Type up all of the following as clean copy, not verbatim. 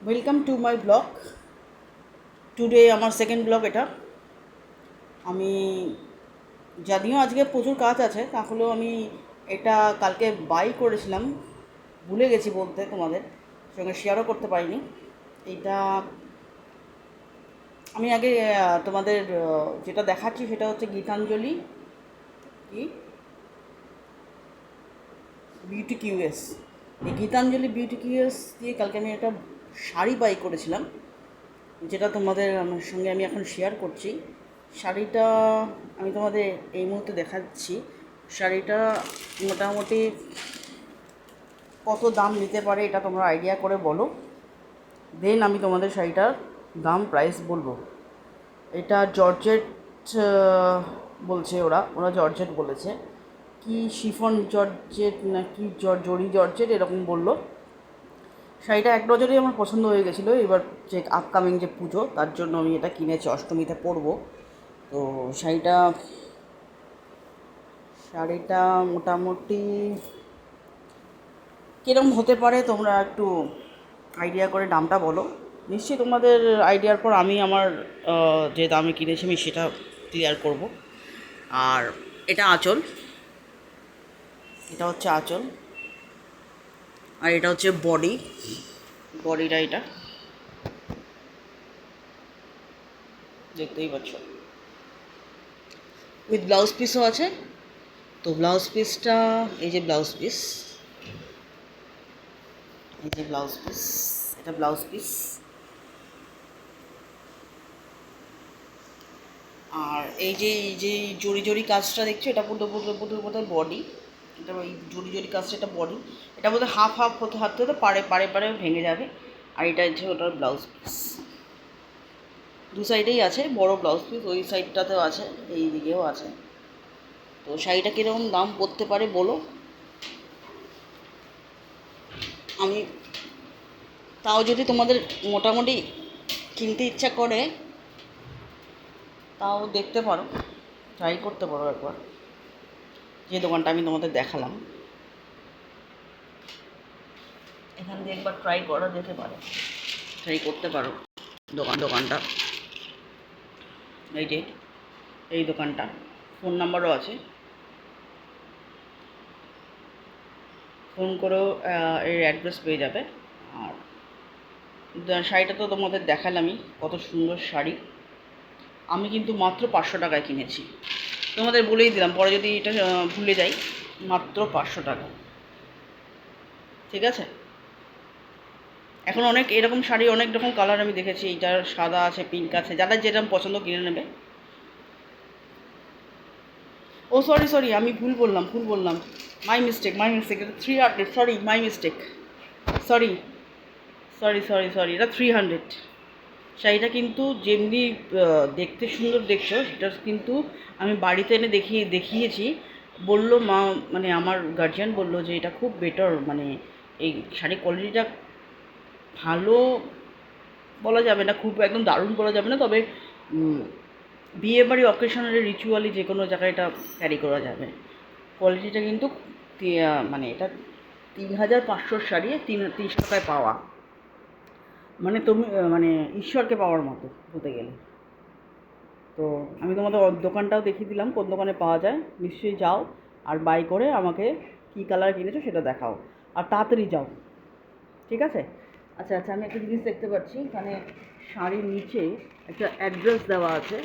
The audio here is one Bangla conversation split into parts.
Welcome to my blog. Today আমার সেকেন্ড ব্লগ এটা। আমি যদিও আজকে প্রচুর কাজ আছে, তাহলেও আমি এটা কালকে বাই করেছিলাম, ভুলে গেছি বলতে, তোমাদের সঙ্গে শেয়ারও করতে পারিনি। এটা আমি আগে তোমাদের যেটা দেখাচ্ছি সেটা হচ্ছে গীতাঞ্জলি কি বিউটি কিউএস। এই গীতাঞ্জলি বিউটি কিউএস দিয়ে কালকে আমি একটা শাড়ি বাই করেছিলাম, যেটা তোমাদের আমার সঙ্গে আমি এখন শেয়ার করছি। শাড়িটা আমি তোমাদের এই মুহূর্তে দেখাচ্ছি। শাড়িটা মোটামুটি কত দাম নিতে পারে এটা তোমরা আইডিয়া করে বলো, দেন আমি তোমাদের শাড়িটার দাম প্রাইস বলবো। এটা জর্জেট বলছে, ওরা জর্জেট বলেছে, কি শিফন জর্জেট না কি জরি জর্জেট এরকম বললো। শাড়িটা এক নজরেই আমার পছন্দ হয়ে গেছিলো। এবার যে আপকামিং যে পুজো, তার জন্য আমি এটা কিনেছি, অষ্টমীতে পরবো। তো শাড়িটা শাড়িটা মোটামুটি কীরকম হতে পারে তোমরা একটু আইডিয়া করে দামটা বলো। নিশ্চয়ই তোমাদের আইডিয়ার পর আমি আমার যে দামে কিনেছি আমি সেটা ক্লিয়ার করব। আর এটা আঁচল, এটা হচ্ছে আঁচল, আর এটা হচ্ছে বডিটা এটা দেখতেই পাচ্ছ, উইথ ব্লাউজ পিসও আছে। তো ব্লাউজ পিসটা এই যে ব্লাউজ পিস, এই যে ব্লাউজ পিস, এটা ব্লাউজ পিস। আর এই যে জড়ি জড়ি কাজটা দেখছো, এটা বোধহয় বডি। এটা ওই জড়ি জড়ি কাজটা, এটা বডি। এটা বোধহয় হাফ হাফ হতে হাতে হতে পারে পারে পারে ভেঙে যাবে। আর এটা হচ্ছে ওটার ব্লাউজ পিস, দু সাইডেই আছে বড় ব্লাউজ পিস, ওই সাইডটাতেও আছে, এই দিকেও আছে। তো শাড়িটা কীরকম দাম পড়তে পারে বলো। আমি তাও যদি তোমাদের মোটামুটি কিনতে ইচ্ছা করে, তাও দেখতে পারো, ট্রাই করতে পারো একবার। যে দোকানটা আমি তোমাদের দেখালাম, এখান দিয়ে একবার ট্রাই করা যেতে পারে, ট্রাই করতে পারো দোকানটা। এই যে এই দোকানটা, ফোন নাম্বারও আছে, ফোন করেও এর অ্যাড্রেস পেয়ে যাবে। আর শাড়িটা তো তোমাদের দেখালামই, কত সুন্দর শাড়ি। আমি কিন্তু মাত্র 500 টাকায় কিনেছি, তোমাদের বলেই দিলাম, পরে যদি এটা ভুলে যাই। মাত্র 500 টাকা, ঠিক আছে। এখন অনেক এরকম শাড়ি, অনেক রকম কালার আমি দেখেছি, এইটার সাদা আছে, পিঙ্ক আছে, যারা যেরকম পছন্দ কিনে নেবে। ও সরি, আমি ভুল বললাম, মাই মিস্টেক, এটা 300, sorry my mistake, sorry sorry, এটা 300। শাড়িটা কিন্তু যেমনি দেখতে সুন্দর দেখছো, সেটা কিন্তু আমি বাড়িতে এনে দেখিয়েছি। বললো মা, মানে আমার গার্জিয়ান বললো যে এটা খুব বেটার, মানে এই শাড়ির কোয়ালিটিটা ভালো বলা যাবে না, খুব একদম দারুণ বলা যাবে না, তবে বিয়ে বাড়ি অকেশনালি রিচুয়ালি যে কোনো জায়গায় এটা ক্যারি করা যাবে। কোয়ালিটিটা কিন্তু মানে এটা 3500 শাড়ি 330 টাকায় পাওয়া, মানে তুমি মানে ঈশ্বরকে পাওয়ার মতো বলতে গেলে। তো আমি তোমাদের দোকানটাও দেখিয়ে দিলাম, কোন দোকানে পাওয়া যায়। নিশ্চয়ই যাও আর বাই করে আমাকে কী কালার কিনেছো সেটা দেখাও, আর তাড়াতাড়ি যাও, ঠিক আছে। আচ্ছা, আমি একটা জিনিস দেখতে পাচ্ছি, এখানে শাড়ির নিচে একটা অ্যাড্রেস দেওয়া আছে।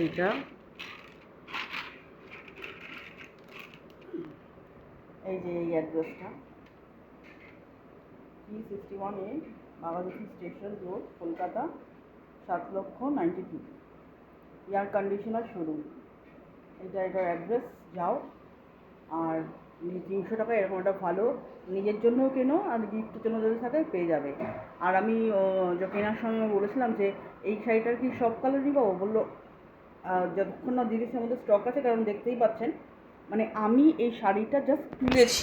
এইটা এই যে এই অ্যাড্রেসটা, P61A Baghajatin station road, Kolkata 7,92,। Air conditioner showroom, এটার অ্যাড্রেস। যাও আর 300 টাকায় এরকম একটা ভালো নিজের জন্যও কেনো, আর গিফটের জন্য যদি থাকে পেয়ে যাবে। আর আমি যে কেনার সময় বলেছিলাম যে এই শাড়িটার কি সব কালারই পাবো, বললো যতক্ষণ না দিদির মধ্যে স্টক আছে, কারণ দেখতেই পাচ্ছেন, মানে আমি এই শাড়িটা জাস্ট তুলেছি,